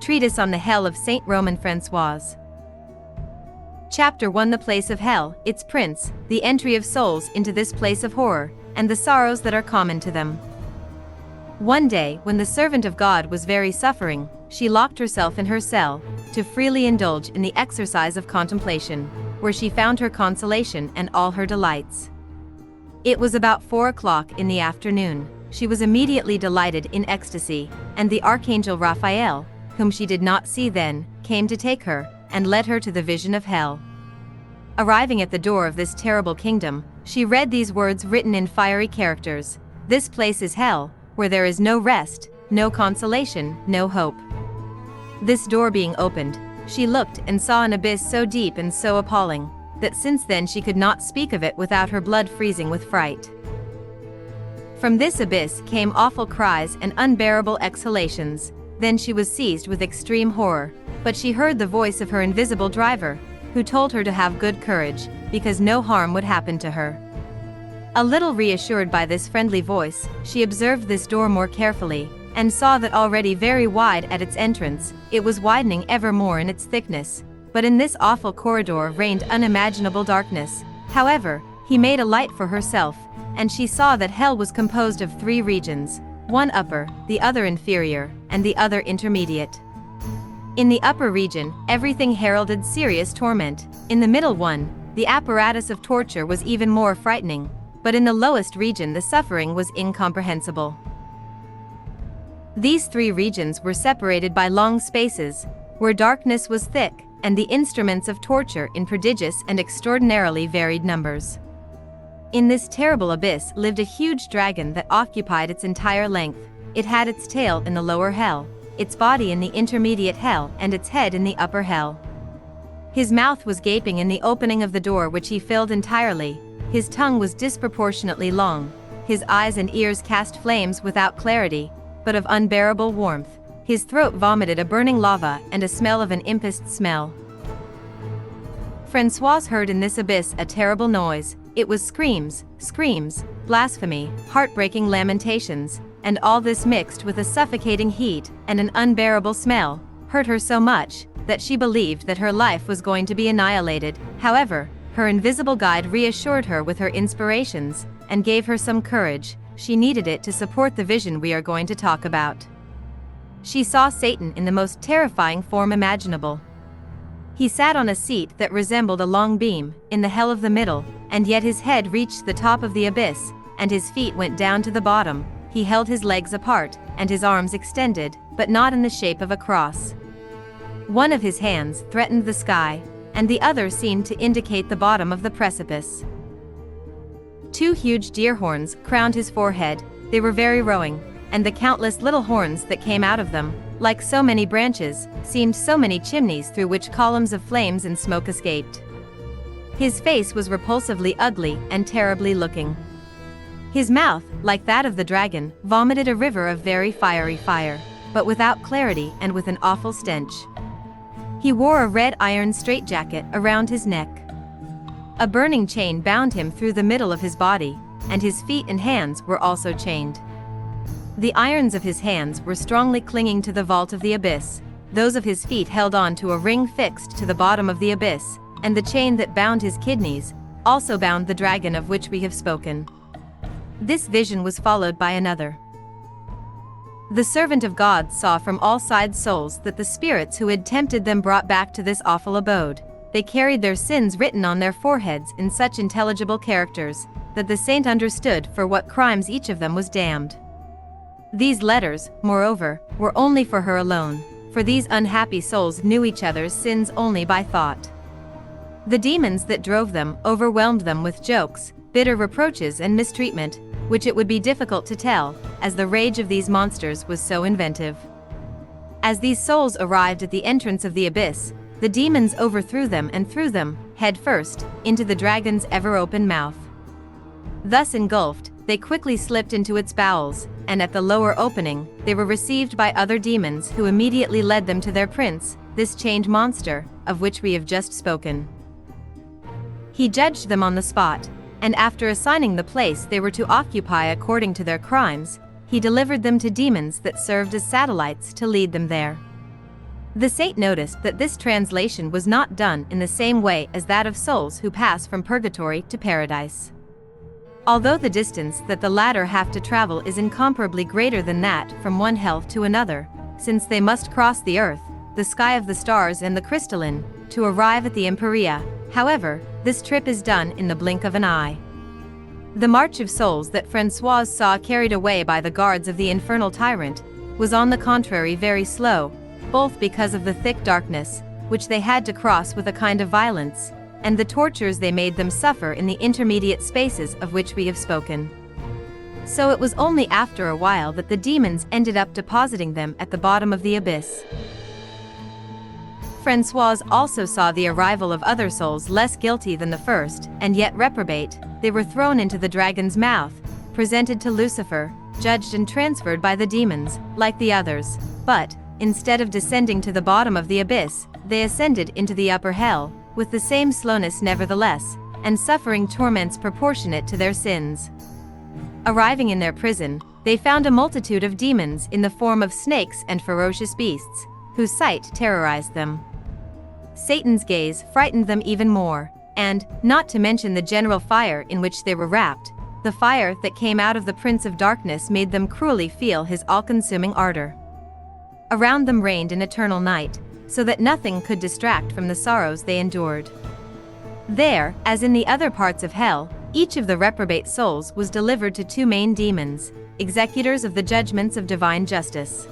Treatise on the Hell of Saint Romaine Françoise. Chapter 1: The Place of Hell, its Prince, the entry of souls into this place of horror, and the sorrows that are common to them. One day, when the servant of God was very suffering, she locked herself in her cell, to freely indulge in the exercise of contemplation, where she found her consolation and all her delights. It was about 4 o'clock in the afternoon. She was immediately delighted in ecstasy, and the archangel Raphael, whom she did not see then, came to take her, and led her to the vision of hell. Arriving at the door of this terrible kingdom, she read these words written in fiery characters: "This place is hell, where there is no rest, no consolation, no hope." This door being opened, she looked and saw an abyss so deep and so appalling, that since then she could not speak of it without her blood freezing with fright. From this abyss came awful cries and unbearable exhalations. Then she was seized with extreme horror, but she heard the voice of her invisible driver, who told her to have good courage, because no harm would happen to her. A little reassured by this friendly voice, she observed this door more carefully, and saw that already very wide at its entrance, it was widening ever more in its thickness, but in this awful corridor reigned unimaginable darkness. However, he made a light for herself, and she saw that hell was composed of 3 regions, one upper, the other inferior, and the other intermediate. In the upper region, everything heralded serious torment. In the middle one, the apparatus of torture was even more frightening, but in the lowest region the suffering was incomprehensible. These 3 regions were separated by long spaces, where darkness was thick, and the instruments of torture in prodigious and extraordinarily varied numbers. In this terrible abyss lived a huge dragon that occupied its entire length. It had its tail in the lower hell, its body in the intermediate hell, and its head in the upper hell. His mouth was gaping in the opening of the door, which he filled entirely. His tongue was disproportionately long. His eyes and ears cast flames without clarity, but of unbearable warmth. His throat vomited a burning lava and a smell of an impest smell. Françoise heard in this abyss a terrible noise. It was screams, screams, blasphemy, heartbreaking lamentations, and all this mixed with a suffocating heat and an unbearable smell, hurt her so much, that she believed that her life was going to be annihilated. However, her invisible guide reassured her with her inspirations, and gave her some courage. She needed it to support the vision we are going to talk about. She saw Satan in the most terrifying form imaginable. He sat on a seat that resembled a long beam, in the hell of the middle, and yet his head reached the top of the abyss, and his feet went down to the bottom. He held his legs apart, and his arms extended, but not in the shape of a cross. One of his hands threatened the sky, and the other seemed to indicate the bottom of the precipice. 2 huge deer horns crowned his forehead. They were very rowing, and the countless little horns that came out of them, like so many branches, seemed so many chimneys through which columns of flames and smoke escaped. His face was repulsively ugly and terribly looking. His mouth, like that of the dragon, vomited a river of very fiery fire, but without clarity and with an awful stench. He wore a red iron straitjacket around his neck. A burning chain bound him through the middle of his body, and his feet and hands were also chained. The irons of his hands were strongly clinging to the vault of the abyss, those of his feet held on to a ring fixed to the bottom of the abyss, and the chain that bound his kidneys also bound the dragon of which we have spoken. This vision was followed by another. The servant of God saw from all sides souls that the spirits who had tempted them brought back to this awful abode. They carried their sins written on their foreheads in such intelligible characters, that the saint understood for what crimes each of them was damned. These letters, moreover, were only for her alone, for these unhappy souls knew each other's sins only by thought. The demons that drove them overwhelmed them with jokes, bitter reproaches and mistreatment, which it would be difficult to tell, as the rage of these monsters was so inventive. As these souls arrived at the entrance of the abyss, the demons overthrew them and threw them, head first, into the dragon's ever-open mouth. Thus engulfed, they quickly slipped into its bowels, and at the lower opening, they were received by other demons who immediately led them to their prince, this chained monster, of which we have just spoken. He judged them on the spot, and after assigning the place they were to occupy according to their crimes, he delivered them to demons that served as satellites to lead them there. The saint noticed that this translation was not done in the same way as that of souls who pass from purgatory to paradise. Although the distance that the latter have to travel is incomparably greater than that from one hell to another, since they must cross the earth, the sky of the stars and the crystalline, to arrive at the Empyrea, however, this trip is done in the blink of an eye. The march of souls that Françoise saw carried away by the guards of the infernal tyrant was on the contrary very slow, both because of the thick darkness, which they had to cross with a kind of violence, and the tortures they made them suffer in the intermediate spaces of which we have spoken. So it was only after a while that the demons ended up depositing them at the bottom of the abyss. Françoise also saw the arrival of other souls less guilty than the first, and yet reprobate. They were thrown into the dragon's mouth, presented to Lucifer, judged and transferred by the demons, like the others, but, instead of descending to the bottom of the abyss, they ascended into the upper hell, with the same slowness nevertheless, and suffering torments proportionate to their sins. Arriving in their prison, they found a multitude of demons in the form of snakes and ferocious beasts, whose sight terrorized them. Satan's gaze frightened them even more, and, not to mention the general fire in which they were wrapped, the fire that came out of the Prince of Darkness made them cruelly feel his all-consuming ardor. Around them reigned an eternal night, so that nothing could distract from the sorrows they endured. There, as in the other parts of hell, each of the reprobate souls was delivered to two main demons, executors of the judgments of divine justice.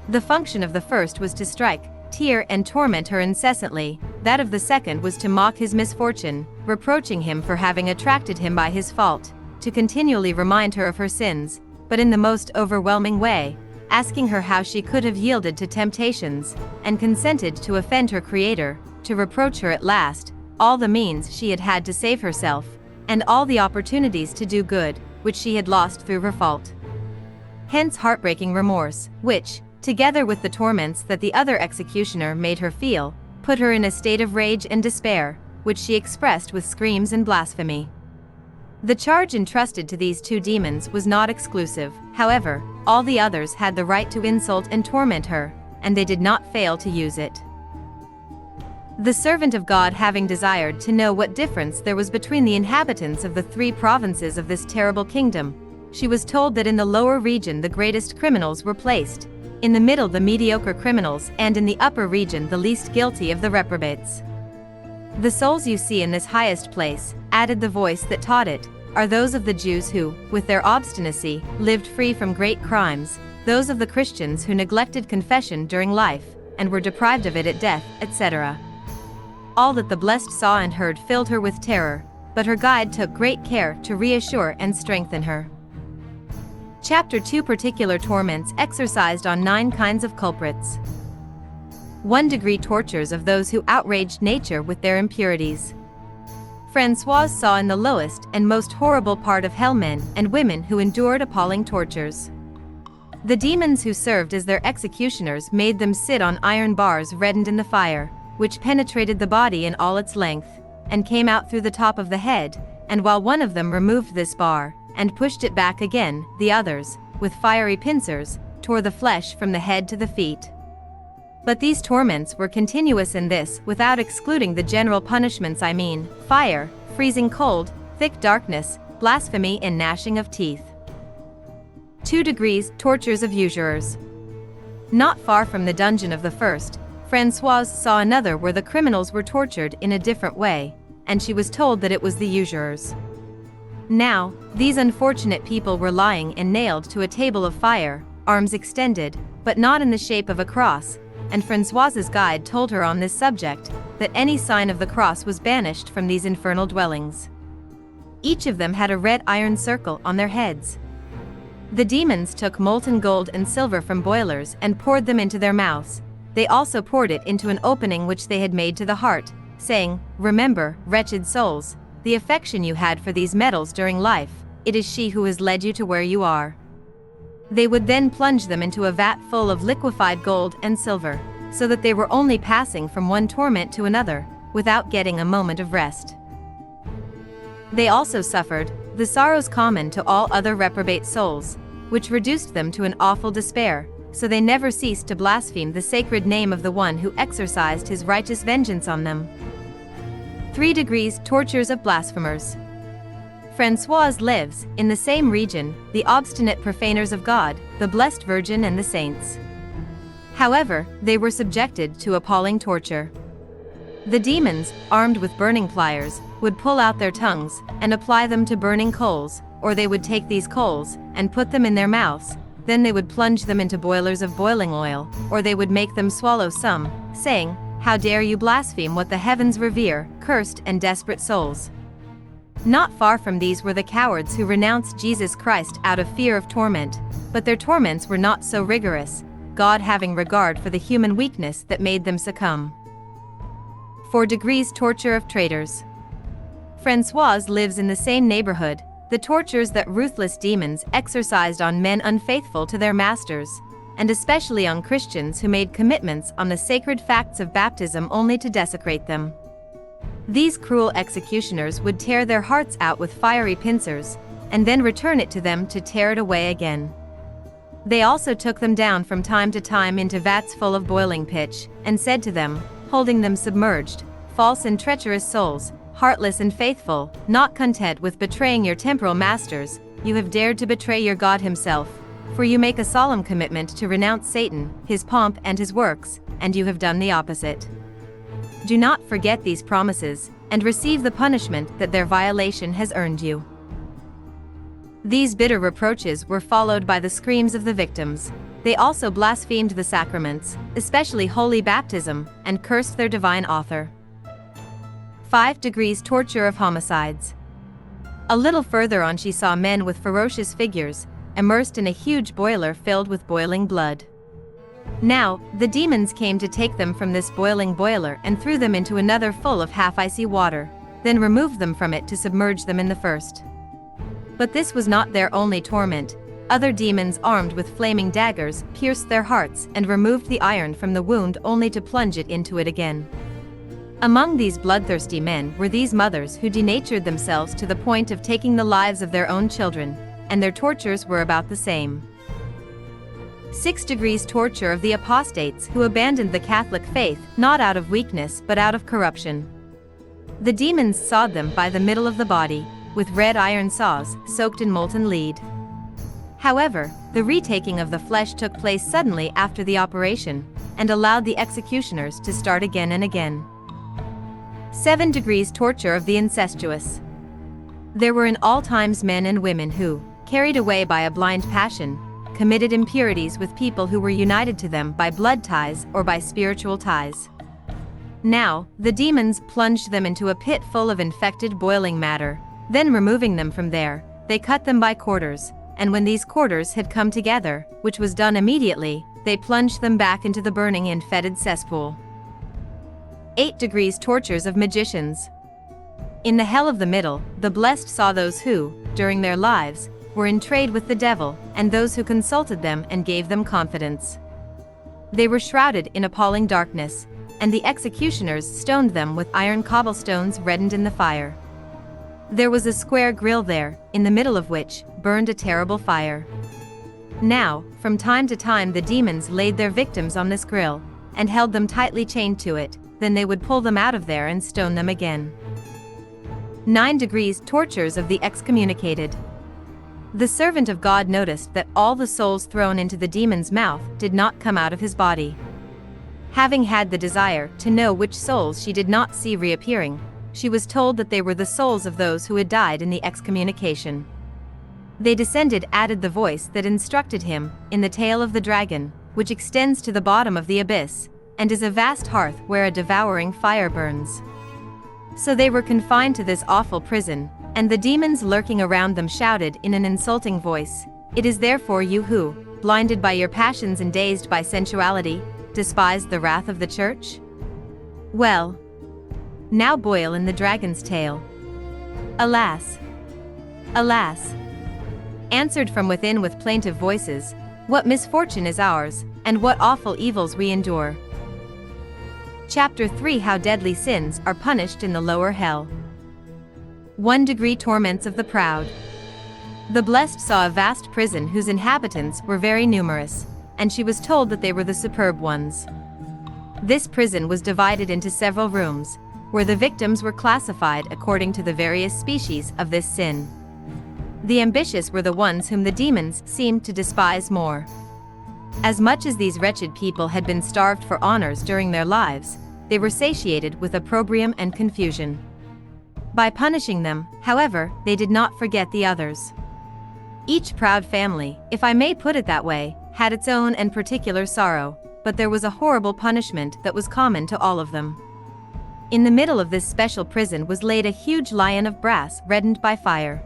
The function of the first was to strike, tear and torment her incessantly, that of the second was to mock his misfortune, reproaching him for having attracted him by his fault, to continually remind her of her sins, but in the most overwhelming way, asking her how she could have yielded to temptations, and consented to offend her Creator, to reproach her at last, all the means she had had to save herself, and all the opportunities to do good, which she had lost through her fault. Hence heartbreaking remorse, which, together with the torments that the other executioner made her feel, put her in a state of rage and despair, which she expressed with screams and blasphemy. The charge entrusted to these two demons was not exclusive, however, all the others had the right to insult and torment her, and they did not fail to use it. The servant of God having desired to know what difference there was between the inhabitants of the three provinces of this terrible kingdom, she was told that in the lower region the greatest criminals were placed, in the middle the mediocre criminals, and in the upper region the least guilty of the reprobates. The souls you see in this highest place, added the voice that taught it, are those of the Jews who, with their obstinacy, lived free from great crimes, those of the Christians who neglected confession during life, and were deprived of it at death, etc. All that the blessed saw and heard filled her with terror, but her guide took great care to reassure and strengthen her. Chapter 2 Particular torments exercised on 9 kinds of culprits. 1-degree tortures of those who outraged nature with their impurities. Françoise saw in the lowest and most horrible part of hell men and women who endured appalling tortures. The demons who served as their executioners made them sit on iron bars reddened in the fire, which penetrated the body in all its length, and came out through the top of the head, and while one of them removed this bar, and pushed it back again, the others, with fiery pincers, tore the flesh from the head to the feet. But these torments were continuous in this, without excluding the general punishments, I mean, fire, freezing cold, thick darkness, blasphemy and gnashing of teeth. 2 degrees tortures of usurers. Not far from the dungeon of the first, Françoise saw another where the criminals were tortured in a different way, and she was told that it was the usurers. Now, these unfortunate people were lying and nailed to a table of fire, arms extended, but not in the shape of a cross, and Françoise's guide told her on this subject, that any sign of the cross was banished from these infernal dwellings. Each of them had a red iron circle on their heads. The demons took molten gold and silver from boilers and poured them into their mouths. They also poured it into an opening which they had made to the heart, saying, "Remember, wretched souls, the affection you had for these metals during life, it is she who has led you to where you are." They would then plunge them into a vat full of liquefied gold and silver, so that they were only passing from one torment to another, without getting a moment of rest. They also suffered the sorrows common to all other reprobate souls, which reduced them to an awful despair, so they never ceased to blaspheme the sacred name of the one who exercised his righteous vengeance on them. 3 degrees tortures of blasphemers. Françoise lives, in the same region, the obstinate profaners of God, the Blessed Virgin and the saints. However, they were subjected to appalling torture. The demons, armed with burning pliers, would pull out their tongues, and apply them to burning coals, or they would take these coals, and put them in their mouths, then they would plunge them into boilers of boiling oil, or they would make them swallow some, saying, "How dare you blaspheme what the heavens revere, cursed and desperate souls." Not far from these were the cowards who renounced Jesus Christ out of fear of torment, but their torments were not so rigorous, God having regard for the human weakness that made them succumb. 4 degrees torture of traitors. Françoise lives in the same neighborhood, the tortures that ruthless demons exercised on men unfaithful to their masters, and especially on Christians who made commitments on the sacred facts of baptism only to desecrate them. These cruel executioners would tear their hearts out with fiery pincers, and then return it to them to tear it away again. They also took them down from time to time into vats full of boiling pitch, and said to them, holding them submerged, "False and treacherous souls, heartless and faithful, not content with betraying your temporal masters, you have dared to betray your God himself, for you make a solemn commitment to renounce Satan, his pomp and his works, and you have done the opposite. Do not forget these promises, and receive the punishment that their violation has earned you." These bitter reproaches were followed by the screams of the victims. They also blasphemed the sacraments, especially holy baptism, and cursed their divine author. 5 degrees torture of homicides. A little further on she saw men with ferocious figures, immersed in a huge boiler filled with boiling blood. Now, the demons came to take them from this boiling boiler and threw them into another full of half-icy water, then removed them from it to submerge them in the first. But this was not their only torment. Other demons armed with flaming daggers pierced their hearts and removed the iron from the wound only to plunge it into it again. Among these bloodthirsty men were these mothers who denatured themselves to the point of taking the lives of their own children, and their tortures were about the same. 6 degrees torture of the apostates who abandoned the Catholic faith not out of weakness but out of corruption. The demons sawed them by the middle of the body, with red iron saws soaked in molten lead. However, the retaking of the flesh took place suddenly after the operation, and allowed the executioners to start again and again. 7 degrees torture of the incestuous. There were in all times men and women who, carried away by a blind passion, committed impurities with people who were united to them by blood ties or by spiritual ties. Now, the demons plunged them into a pit full of infected boiling matter, then removing them from there, they cut them by quarters, and when these quarters had come together, which was done immediately, they plunged them back into the burning and fetid cesspool. 8 degrees tortures of magicians. In the hell of the middle, the blessed saw those who, during their lives, were in trade with the devil, and those who consulted them and gave them confidence. They were shrouded in appalling darkness, and the executioners stoned them with iron cobblestones reddened in the fire. There was a square grill there, in the middle of which burned a terrible fire. Now, from time to time the demons laid their victims on this grill, and held them tightly chained to it, then they would pull them out of there and stone them again. 9 degrees tortures of the excommunicated. The servant of God noticed that all the souls thrown into the demon's mouth did not come out of his body. Having had the desire to know which souls she did not see reappearing, she was told that they were the souls of those who had died in the excommunication. They descended, added the voice that instructed him, in the tail of the dragon, which extends to the bottom of the abyss, and is a vast hearth where a devouring fire burns. So they were confined to this awful prison, and the demons lurking around them shouted in an insulting voice, "It is therefore you who, blinded by your passions and dazed by sensuality, despise the wrath of the church? Well, now boil in the dragon's tail." Alas! Alas! Answered from within with plaintive voices, what misfortune is ours, and what awful evils we endure. Chapter 3: How deadly sins are punished in the lower hell. 1 degree torments of the proud. The blessed saw a vast prison whose inhabitants were very numerous. and she was told that they were the superb ones. This prison was divided into several rooms, where the victims were classified according to the various species of this sin. The ambitious were the ones whom the demons seemed to despise more. As much as these wretched people had been starved for honors during their lives, they were satiated with opprobrium and confusion. By punishing them, however, they did not forget the others. Each proud family, if I may put it that way, had its own and particular sorrow, but there was a horrible punishment that was common to all of them. In the middle of this special prison was laid a huge lion of brass reddened by fire.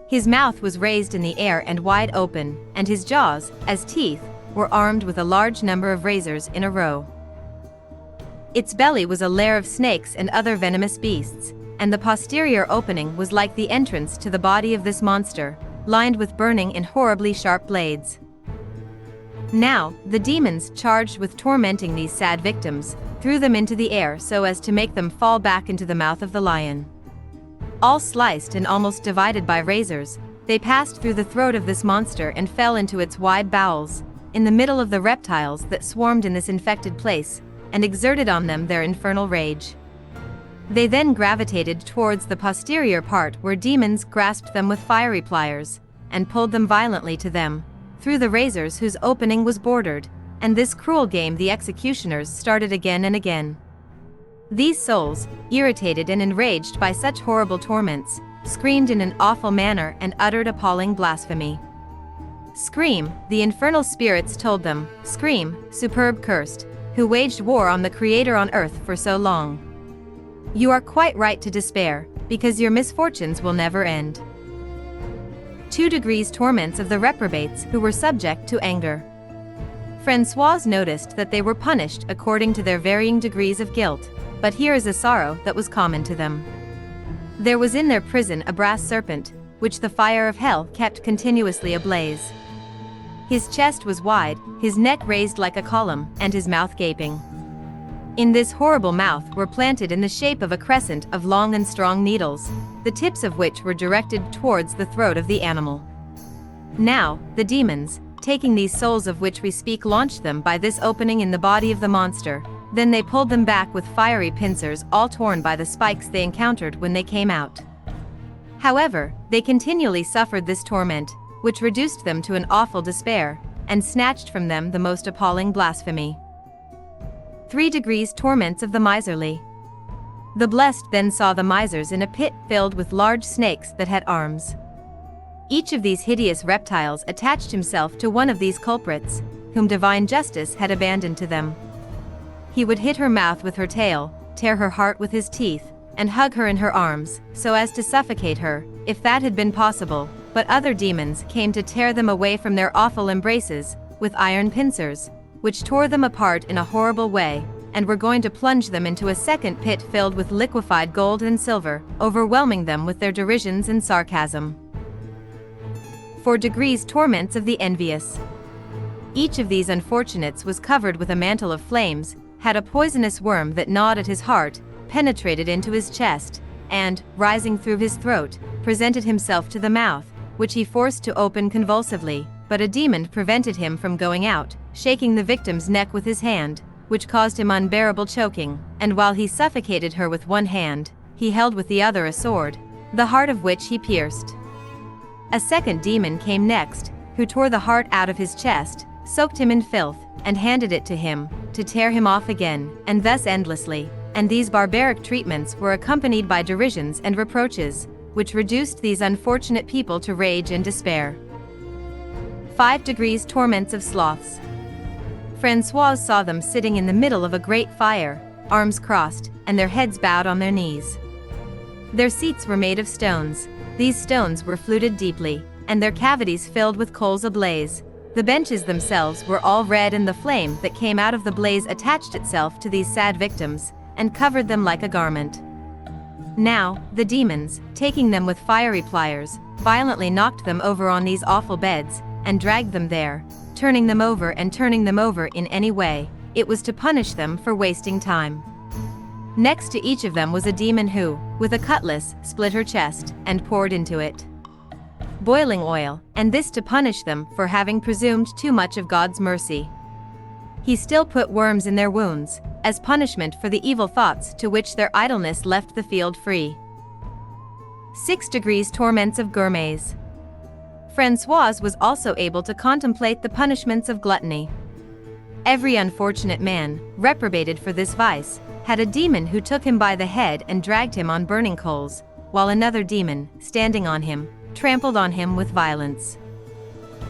His mouth was raised in the air and wide open, and his jaws, as teeth, were armed with a large number of razors in a row. Its belly was a lair of snakes and other venomous beasts, and the posterior opening was like the entrance to the body of this monster, lined with burning and horribly sharp blades. Now, the demons charged with tormenting these sad victims, threw them into the air so as to make them fall back into the mouth of the lion. All sliced and almost divided by razors, they passed through the throat of this monster and fell into its wide bowels, in the middle of the reptiles that swarmed in this infected place, and exerted on them their infernal rage. They then gravitated towards the posterior part where demons grasped them with fiery pliers, and pulled them violently to them, through the razors whose opening was bordered, and this cruel game the executioners started again and again. These souls, irritated and enraged by such horrible torments, screamed in an awful manner and uttered appalling blasphemy. Scream, the infernal spirits told them, scream, superb cursed, who waged war on the Creator on earth for so long. You are quite right to despair, because your misfortunes will never end. 2 degrees torments of the reprobates who were subject to anger. Françoise noticed that they were punished according to their varying degrees of guilt, but here is a sorrow that was common to them. There was in their prison a brass serpent, which the fire of hell kept continuously ablaze. His chest was wide, his neck raised like a column, and his mouth gaping. In this horrible mouth were planted in the shape of a crescent of long and strong needles, the tips of which were directed towards the throat of the animal. Now, the demons, taking these souls of which we speak, launched them by this opening in the body of the monster, then they pulled them back with fiery pincers all torn by the spikes they encountered when they came out. However, they continually suffered this torment, which reduced them to an awful despair, and snatched from them the most appalling blasphemy. 3 degrees torments of the miserly. The blessed then saw the misers in a pit filled with large snakes that had arms. Each of these hideous reptiles attached himself to one of these culprits, whom divine justice had abandoned to them. He would hit her mouth with her tail, tear her heart with his teeth, and hug her in her arms, so as to suffocate her, if that had been possible, but other demons came to tear them away from their awful embraces, with iron pincers, which tore them apart in a horrible way, and were going to plunge them into a second pit filled with liquefied gold and silver, overwhelming them with their derisions and sarcasm. 4 degrees torments of the envious. Each of these unfortunates was covered with a mantle of flames, had a poisonous worm that gnawed at his heart, penetrated into his chest, and, rising through his throat, presented himself to the mouth, which he forced to open convulsively, but a demon prevented him from going out, shaking the victim's neck with his hand, which caused him unbearable choking, and while he suffocated her with one hand, he held with the other a sword, the heart of which he pierced. A second demon came next, who tore the heart out of his chest, soaked him in filth, and handed it to him, to tear him off again, and thus endlessly, and these barbaric treatments were accompanied by derisions and reproaches, which reduced these unfortunate people to rage and despair. 5 degrees torments of sloths. Françoise saw them sitting in the middle of a great fire, arms crossed, and their heads bowed on their knees. Their seats were made of stones. These stones were fluted deeply, and their cavities filled with coals ablaze. The benches themselves were all red, and the flame that came out of the blaze attached itself to these sad victims, and covered them like a garment. Now, the demons, taking them with fiery pliers, violently knocked them over on these awful beds, and dragged them there, turning them over in any way. It was to punish them for wasting time. Next to each of them was a demon who, with a cutlass, split her chest, and poured into it. boiling oil, and this to punish them for having presumed too much of God's mercy. He still put worms in their wounds, as punishment for the evil thoughts to which their idleness left the field free. 6 degrees torments of gourmets. Françoise was also able to contemplate the punishments of gluttony. Every unfortunate man, reprobated for this vice, had a demon who took him by the head and dragged him on burning coals, while another demon, standing on him, trampled on him with violence.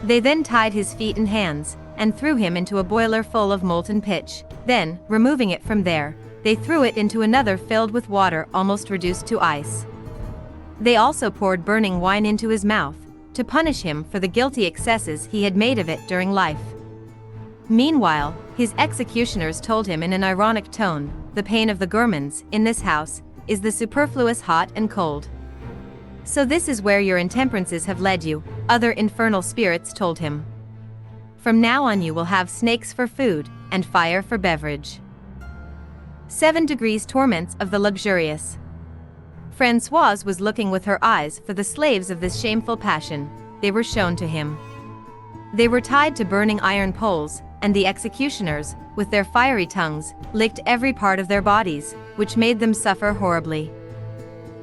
They then tied his feet and hands, and threw him into a boiler full of molten pitch. Then, removing it from there, they threw it into another filled with water almost reduced to ice. They also poured burning wine into his mouth, to punish him for the guilty excesses he had made of it during life. Meanwhile, his executioners told him in an ironic tone, "The pain of the gourmands, in this house, is the superfluous hot and cold." "So this is where your intemperances have led you," other infernal spirits told him. "From now on you will have snakes for food, and fire for beverage." 7 degrees torments of the luxurious. Françoise was looking with her eyes for the slaves of this shameful passion. They were shown to him. They were tied to burning iron poles, and the executioners, with their fiery tongues, licked every part of their bodies, which made them suffer horribly.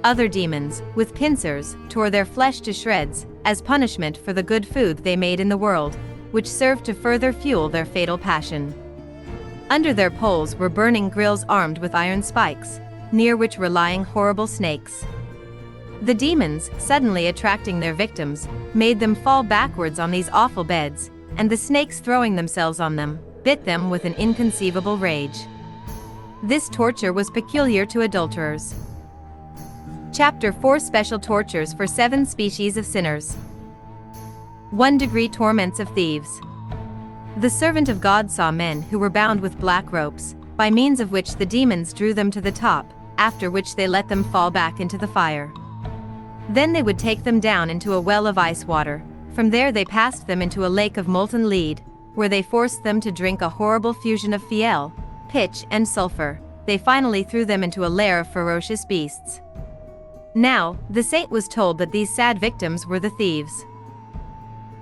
Other demons, with pincers, tore their flesh to shreds, as punishment for the good food they made in the world, which served to further fuel their fatal passion. Under their poles were burning grills armed with iron spikes, near which were lying horrible snakes. The demons, suddenly attracting their victims, made them fall backwards on these awful beds, and the snakes throwing themselves on them, bit them with an inconceivable rage. This torture was peculiar to adulterers. Chapter 4 Special Tortures for 7 Species of Sinners. 1 degree torments of thieves. The servant of God saw men who were bound with black ropes, by means of which the demons drew them to the top, after which they let them fall back into the fire. Then they would take them down into a well of ice water. From there they passed them into a lake of molten lead, where they forced them to drink a horrible fusion of fiel, pitch and sulfur. They finally threw them into a lair of ferocious beasts. Now, the saint was told that these sad victims were the thieves.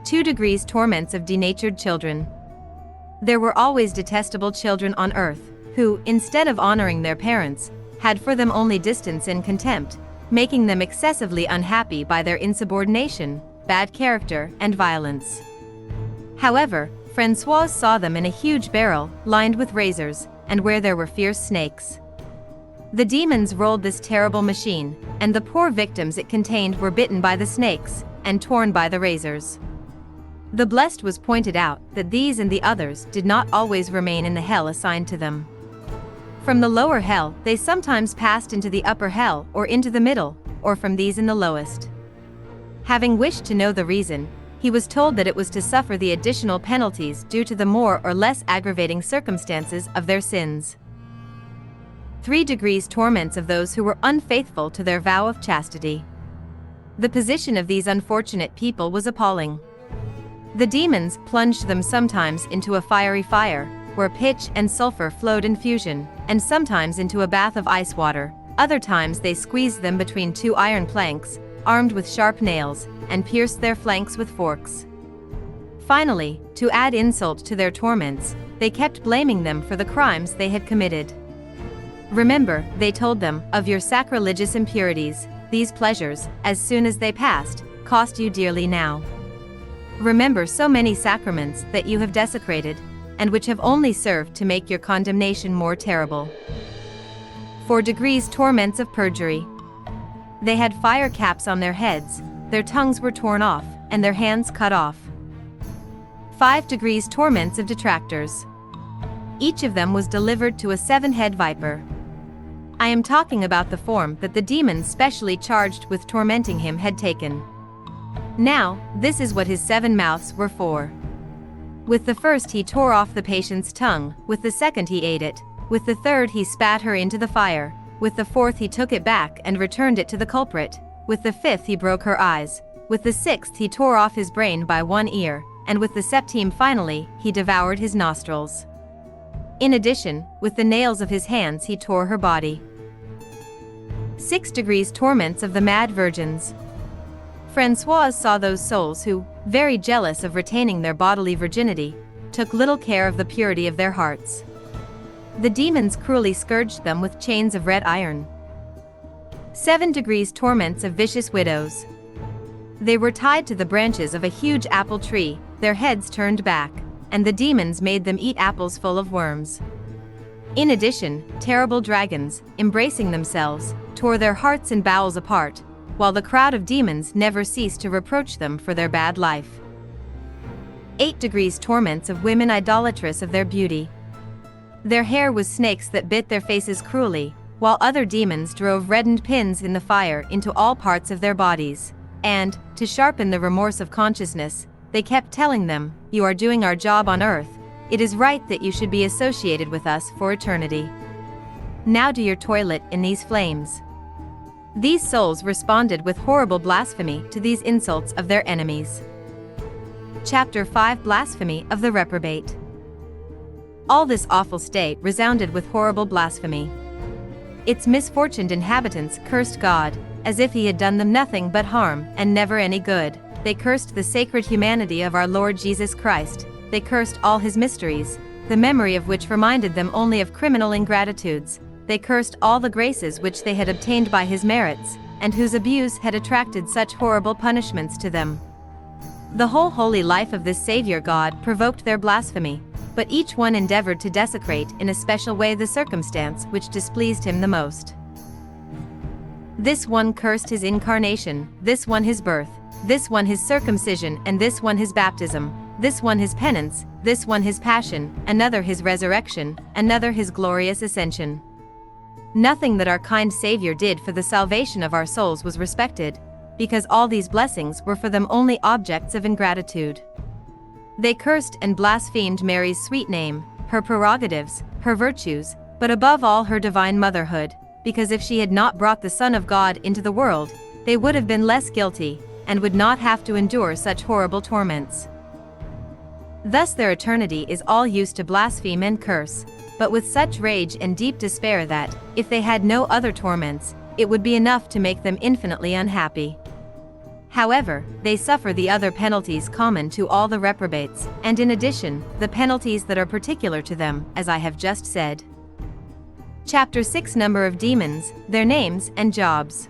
2 degrees torments of denatured children. There were always detestable children on earth, who, instead of honoring their parents, had for them only distance and contempt, making them excessively unhappy by their insubordination, bad character, and violence. However, Françoise saw them in a huge barrel, lined with razors, and where there were fierce snakes. The demons rolled this terrible machine, and the poor victims it contained were bitten by the snakes, and torn by the razors. The blessed was pointed out that these and the others did not always remain in the hell assigned to them. From the lower hell, they sometimes passed into the upper hell, or into the middle, or from these in the lowest. Having wished to know the reason, he was told that it was to suffer the additional penalties due to the more or less aggravating circumstances of their sins. 3 degrees torments of those who were unfaithful to their vow of chastity. The position of these unfortunate people was appalling. The demons plunged them sometimes into a fiery fire, where pitch and sulfur flowed in fusion, and sometimes into a bath of ice water. Other times they squeezed them between 2 iron planks, armed with sharp nails, and pierced their flanks with forks. Finally, to add insult to their torments, they kept blaming them for the crimes they had committed. "Remember," they told them, "of your sacrilegious impurities. These pleasures, as soon as they passed, cost you dearly now. Remember so many sacraments that you have desecrated, and which have only served to make your condemnation more terrible." 4 degrees torments of perjury. They had fire caps on their heads, their tongues were torn off, and their hands cut off. 5 degrees torments of detractors. Each of them was delivered to a 7-head viper. I am talking about the form that the demons specially charged with tormenting him had taken. Now, this is what his 7 mouths were for. With the first he tore off the patient's tongue, with the second he ate it, with the third he spat her into the fire, with the fourth he took it back and returned it to the culprit, with the fifth he broke her eyes, with the sixth he tore off his brain by one ear, and with the 17th finally, he devoured his nostrils. In addition, with the nails of his hands he tore her body. 6 degrees torments of the mad virgins. Françoise saw those souls who, very jealous of retaining their bodily virginity, took little care of the purity of their hearts. The demons cruelly scourged them with chains of red iron. 7 degrees torments of vicious widows. They were tied to the branches of a huge apple tree, their heads turned back, and the demons made them eat apples full of worms. In addition, terrible dragons, embracing themselves, tore their hearts and bowels apart, while the crowd of demons never ceased to reproach them for their bad life. 8 degrees torments of women idolatrous of their beauty. Their hair was snakes that bit their faces cruelly, while other demons drove reddened pins in the fire into all parts of their bodies. And, to sharpen the remorse of consciousness, they kept telling them, "You are doing our job on earth. It is right that you should be associated with us for eternity. Now do your toilet in these flames." These souls responded with horrible blasphemy to these insults of their enemies. Chapter 5 Blasphemy of the Reprobate. All this awful state resounded with horrible blasphemy. Its misfortuned inhabitants cursed God, as if he had done them nothing but harm and never any good. They cursed the sacred humanity of our Lord Jesus Christ. They cursed all his mysteries, the memory of which reminded them only of criminal ingratitudes. They cursed all the graces which they had obtained by his merits, and whose abuse had attracted such horrible punishments to them. The whole holy life of this Savior God provoked their blasphemy, but each one endeavored to desecrate in a special way the circumstance which displeased him the most. This one cursed his incarnation, this one his birth, this one his circumcision, and this one his baptism, this one his penance, this one his passion, another his resurrection, another his glorious ascension. Nothing that our kind Savior did for the salvation of our souls was respected, because all these blessings were for them only objects of ingratitude. They cursed and blasphemed Mary's sweet name, her prerogatives, her virtues, but above all her divine motherhood, because if she had not brought the Son of God into the world, they would have been less guilty, and would not have to endure such horrible torments. Thus their eternity is all used to blaspheme and curse, but with such rage and deep despair that, if they had no other torments, it would be enough to make them infinitely unhappy. However, they suffer the other penalties common to all the reprobates, and in addition, the penalties that are particular to them, as I have just said. Chapter 6 Number of demons, their names and jobs.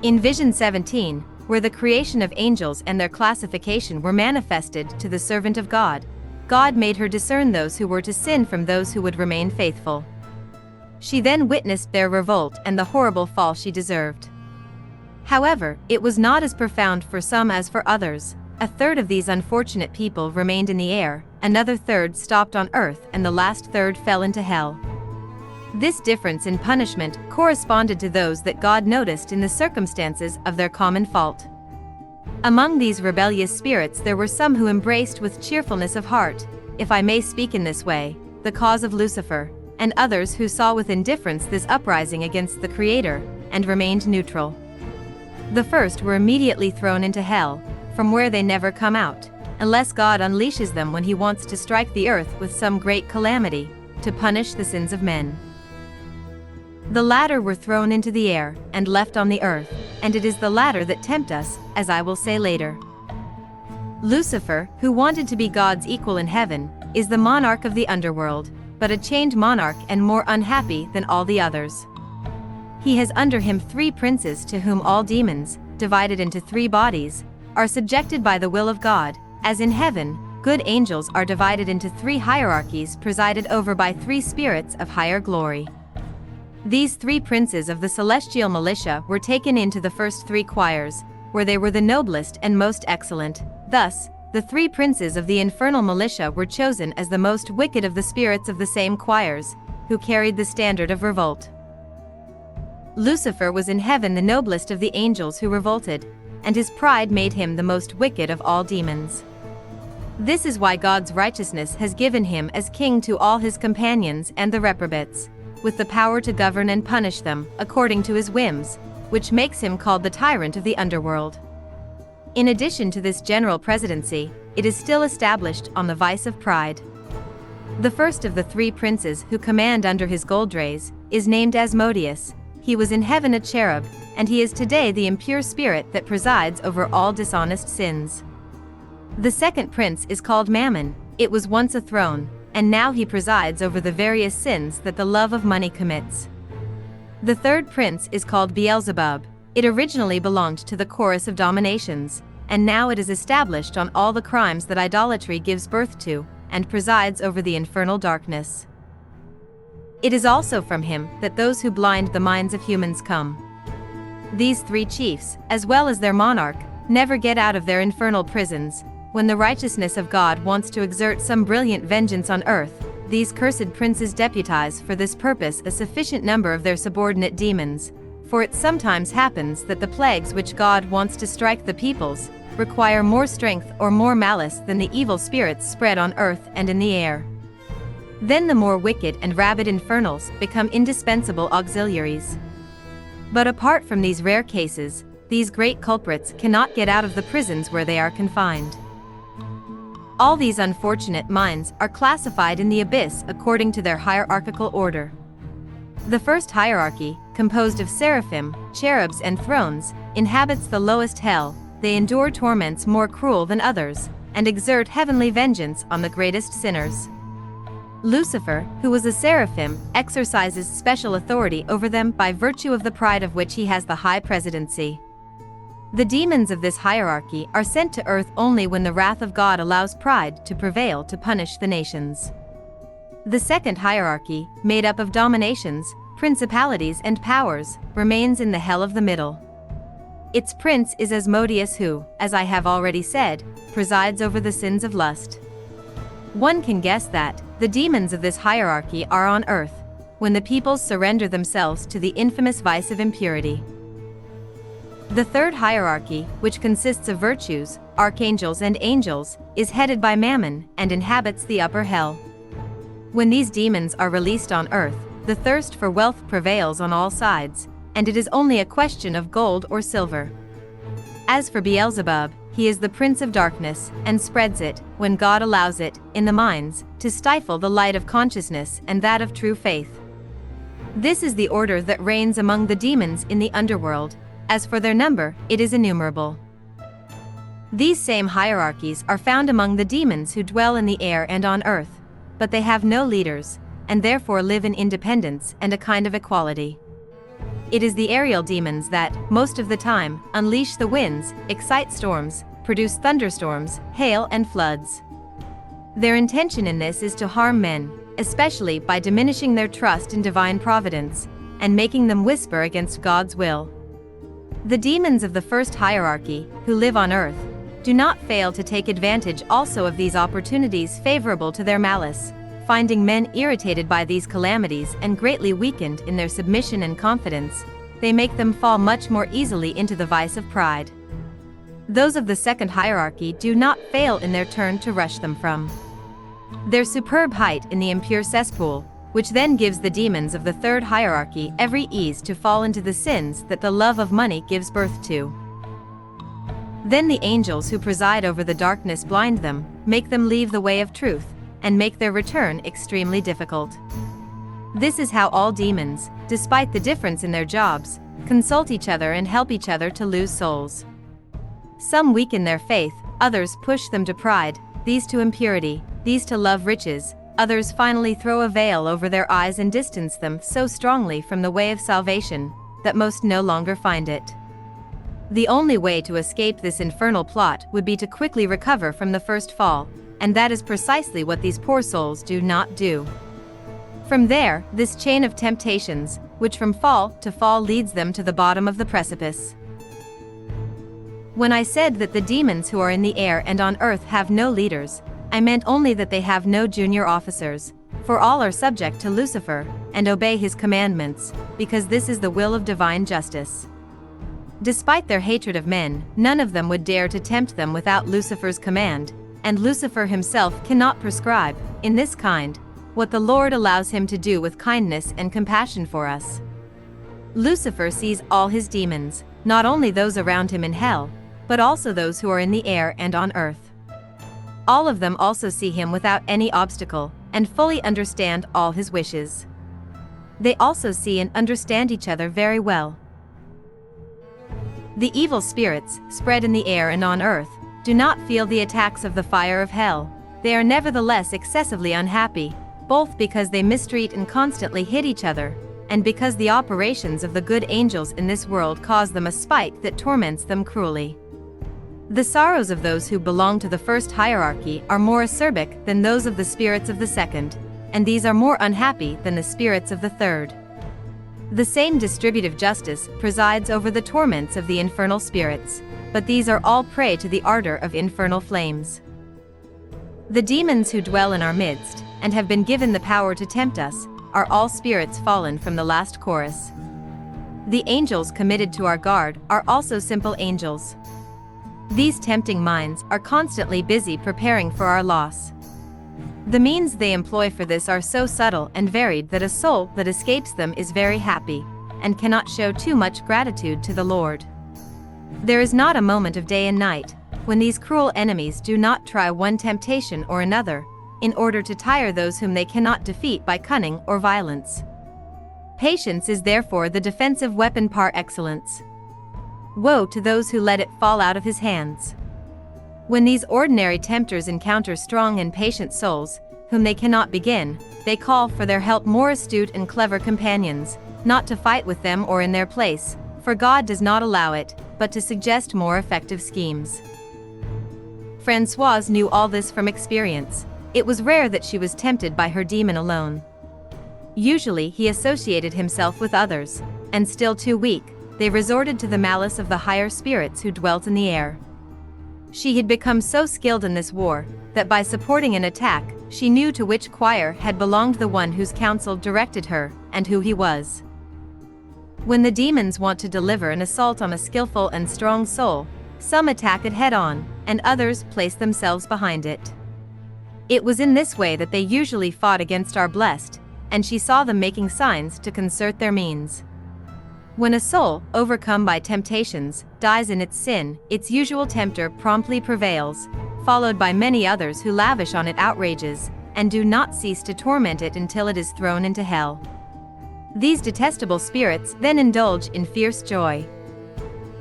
In Vision 17, where the creation of angels and their classification were manifested to the servant of God, God made her discern those who were to sin from those who would remain faithful. She then witnessed their revolt and the horrible fall she deserved. However, it was not as profound for some as for others. A third of these unfortunate people remained in the air, another third stopped on earth, and the last third fell into hell. This difference in punishment corresponded to those that God noticed in the circumstances of their common fault. Among these rebellious spirits there were some who embraced with cheerfulness of heart, if I may speak in this way, the cause of Lucifer, and others who saw with indifference this uprising against the Creator, and remained neutral. The first were immediately thrown into hell, from where they never come out, unless God unleashes them when he wants to strike the earth with some great calamity, to punish the sins of men. The latter were thrown into the air, and left on the earth, and it is the latter that tempt us, as I will say later. Lucifer, who wanted to be God's equal in heaven, is the monarch of the underworld, but a chained monarch and more unhappy than all the others. He has under him 3 princes to whom all demons, divided into 3 bodies, are subjected by the will of God, as in heaven, good angels are divided into 3 hierarchies presided over by 3 spirits of higher glory. These 3 princes of the celestial militia were taken into the first 3 choirs, where they were the noblest and most excellent. Thus, the 3 princes of the infernal militia were chosen as the most wicked of the spirits of the same choirs, who carried the standard of revolt. Lucifer was in heaven the noblest of the angels who revolted, and his pride made him the most wicked of all demons. This is why God's righteousness has given him as king to all his companions and the reprobates, with the power to govern and punish them, according to his whims, which makes him called the tyrant of the underworld. In addition to this general presidency, it is still established on the vice of pride. The first of the 3 princes who command under his gold rays is named Asmodeus. He was in heaven a cherub, and he is today the impure spirit that presides over all dishonest sins. The second prince is called Mammon. It was once a throne, and now he presides over the various sins that the love of money commits. The third prince is called Beelzebub. It originally belonged to the chorus of dominations, and now it is established on all the crimes that idolatry gives birth to, and presides over the infernal darkness. It is also from him that those who blind the minds of humans come. These three chiefs, as well as their monarch, never get out of their infernal prisons. When the righteousness of God wants to exert some brilliant vengeance on earth, these cursed princes deputize for this purpose a sufficient number of their subordinate demons, for it sometimes happens that the plagues which God wants to strike the peoples require more strength or more malice than the evil spirits spread on earth and in the air. Then the more wicked and rabid infernals become indispensable auxiliaries. But apart from these rare cases, these great culprits cannot get out of the prisons where they are confined. All these unfortunate minds are classified in the abyss according to their hierarchical order. The first hierarchy, composed of seraphim, cherubs and thrones, inhabits the lowest hell. They endure torments more cruel than others, and exert heavenly vengeance on the greatest sinners. Lucifer, who was a seraphim, exercises special authority over them by virtue of the pride of which he has the high presidency. The demons of this hierarchy are sent to earth only when the wrath of God allows pride to prevail to punish the nations. The second hierarchy, made up of dominations, principalities and powers, remains in the hell of the middle. Its prince is Asmodeus who, as I have already said, presides over the sins of lust. One can guess that the demons of this hierarchy are on earth, when the peoples surrender themselves to the infamous vice of impurity. The third hierarchy, which consists of virtues, archangels and angels, is headed by Mammon and inhabits the upper hell. When these demons are released on earth, the thirst for wealth prevails on all sides, and it is only a question of gold or silver. As for Beelzebub, he is the prince of darkness, and spreads it, when God allows it, in the minds, to stifle the light of consciousness and that of true faith. This is the order that reigns among the demons in the underworld. As for their number, it is innumerable. These same hierarchies are found among the demons who dwell in the air and on earth, but they have no leaders, and therefore live in independence and a kind of equality. It is the aerial demons that, most of the time, unleash the winds, excite storms, produce thunderstorms, hail and floods. Their intention in this is to harm men, especially by diminishing their trust in divine providence, and making them whisper against God's will. The demons of the first hierarchy, who live on earth, do not fail to take advantage also of these opportunities favorable to their malice. Finding men irritated by these calamities and greatly weakened in their submission and confidence, they make them fall much more easily into the vice of pride. Those of the second hierarchy do not fail in their turn to rush them from their superb height in the impure cesspool, which then gives the demons of the third hierarchy every ease to fall into the sins that the love of money gives birth to. Then the angels who preside over the darkness blind them, make them leave the way of truth, and make their return extremely difficult. This is how all demons, despite the difference in their jobs, consult each other and help each other to lose souls. Some weaken their faith, others push them to pride, these to impurity, these to love riches, others finally throw a veil over their eyes and distance them so strongly from the way of salvation, that most no longer find it. The only way to escape this infernal plot would be to quickly recover from the first fall, and that is precisely what these poor souls do not do. From there, this chain of temptations, which from fall to fall leads them to the bottom of the precipice. When I said that the demons who are in the air and on earth have no leaders, I meant only that they have no junior officers, for all are subject to Lucifer, and obey his commandments, because this is the will of divine justice. Despite their hatred of men, none of them would dare to tempt them without Lucifer's command, and Lucifer himself cannot prescribe, in this kind, what the Lord allows him to do with kindness and compassion for us. Lucifer sees all his demons, not only those around him in hell, but also those who are in the air and on earth. All of them also see him without any obstacle, and fully understand all his wishes. They also see and understand each other very well. The evil spirits, spread in the air and on earth, do not feel the attacks of the fire of hell. They are nevertheless excessively unhappy, both because they mistreat and constantly hit each other, and because the operations of the good angels in this world cause them a spite that torments them cruelly. The sorrows of those who belong to the first hierarchy are more acerbic than those of the spirits of the second, and these are more unhappy than the spirits of the third. The same distributive justice presides over the torments of the infernal spirits, but these are all prey to the ardor of infernal flames. The demons who dwell in our midst, and have been given the power to tempt us, are all spirits fallen from the last chorus. The angels committed to our guard are also simple angels. These tempting minds are constantly busy preparing for our loss. The means they employ for this are so subtle and varied that a soul that escapes them is very happy, and cannot show too much gratitude to the Lord. There is not a moment of day and night when these cruel enemies do not try one temptation or another, in order to tire those whom they cannot defeat by cunning or violence. Patience is therefore the defensive weapon par excellence. Woe to those who let it fall out of his hands. When these ordinary tempters encounter strong and patient souls, whom they cannot begin, they call for their help more astute and clever companions, not to fight with them or in their place, for God does not allow it, but to suggest more effective schemes. Françoise knew all this from experience. It was rare that she was tempted by her demon alone. Usually he associated himself with others, and still too weak, they resorted to the malice of the higher spirits who dwelt in the air. She had become so skilled in this war, that by supporting an attack, she knew to which choir had belonged the one whose counsel directed her, and who he was. When the demons want to deliver an assault on a skillful and strong soul, some attack it head-on, and others place themselves behind it. It was in this way that they usually fought against our blessed, and she saw them making signs to concert their means. When a soul, overcome by temptations, dies in its sin, its usual tempter promptly prevails, followed by many others who lavish on it outrages, and do not cease to torment it until it is thrown into hell. These detestable spirits then indulge in fierce joy.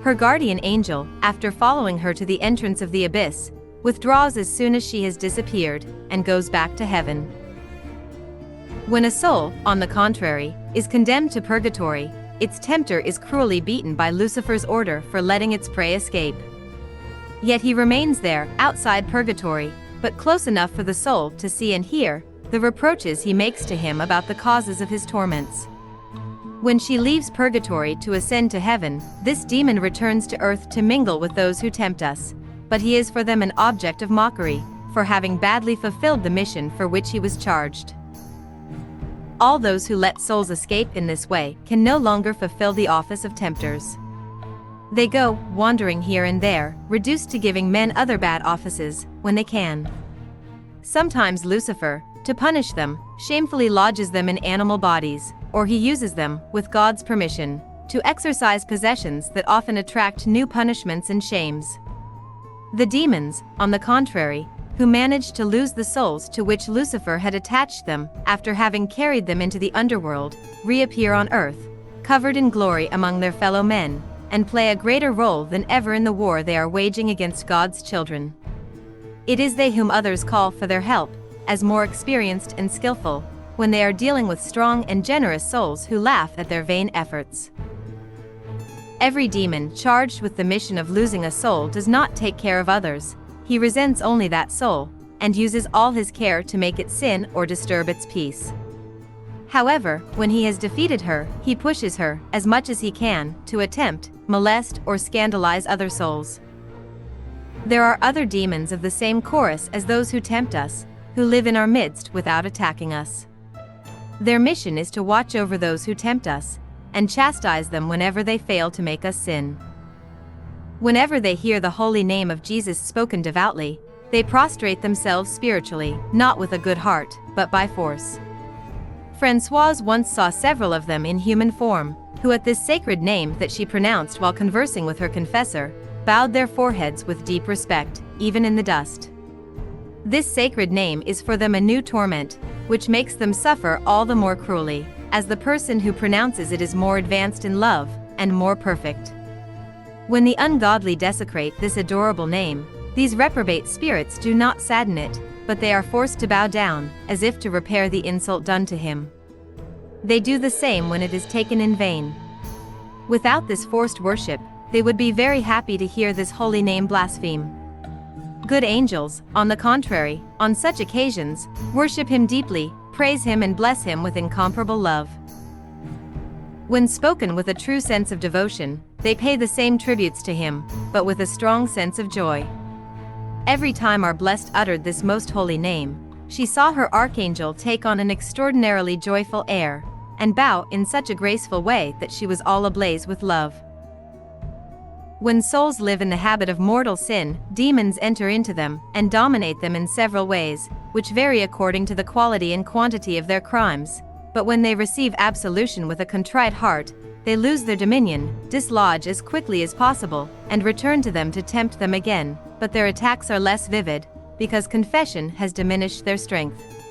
Her guardian angel, after following her to the entrance of the abyss, withdraws as soon as she has disappeared, and goes back to heaven. When a soul, on the contrary, is condemned to purgatory, its tempter is cruelly beaten by Lucifer's order for letting its prey escape. Yet he remains there, outside purgatory, but close enough for the soul to see and hear the reproaches he makes to him about the causes of his torments. When she leaves purgatory to ascend to heaven, this demon returns to earth to mingle with those who tempt us, but he is for them an object of mockery, for having badly fulfilled the mission for which he was charged. All those who let souls escape in this way can no longer fulfill the office of tempters. They go, wandering here and there, reduced to giving men other bad offices, when they can. Sometimes Lucifer, to punish them, shamefully lodges them in animal bodies, or he uses them, with God's permission, to exercise possessions that often attract new punishments and shames. The demons, on the contrary, who managed to lose the souls to which Lucifer had attached them, after having carried them into the underworld, reappear on earth, covered in glory among their fellow men, and play a greater role than ever in the war they are waging against God's children. It is they whom others call for their help, as more experienced and skillful, when they are dealing with strong and generous souls who laugh at their vain efforts. Every demon charged with the mission of losing a soul does not take care of others. He resents only that soul, and uses all his care to make it sin or disturb its peace. However, when he has defeated her, he pushes her, as much as he can, to attempt, molest or scandalize other souls. There are other demons of the same chorus as those who tempt us, who live in our midst without attacking us. Their mission is to watch over those who tempt us, and chastise them whenever they fail to make us sin. Whenever they hear the holy name of Jesus spoken devoutly, they prostrate themselves spiritually, not with a good heart, but by force. Françoise once saw several of them in human form, who at this sacred name that she pronounced while conversing with her confessor, bowed their foreheads with deep respect, even in the dust. This sacred name is for them a new torment, which makes them suffer all the more cruelly, as the person who pronounces it is more advanced in love, and more perfect. When the ungodly desecrate this adorable name, these reprobate spirits do not sadden it, but they are forced to bow down, as if to repair the insult done to him. They do the same when it is taken in vain. Without this forced worship, they would be very happy to hear this holy name blasphemed. Good angels, on the contrary, on such occasions, worship him deeply, praise him and bless him with incomparable love. When spoken with a true sense of devotion, they pay the same tributes to him, but with a strong sense of joy. Every time our blessed uttered this most holy name, she saw her archangel take on an extraordinarily joyful air, and bow in such a graceful way that she was all ablaze with love. When souls live in the habit of mortal sin, demons enter into them, and dominate them in several ways, which vary according to the quality and quantity of their crimes. But when they receive absolution with a contrite heart, they lose their dominion, dislodge as quickly as possible, and return to them to tempt them again, but their attacks are less vivid, because confession has diminished their strength.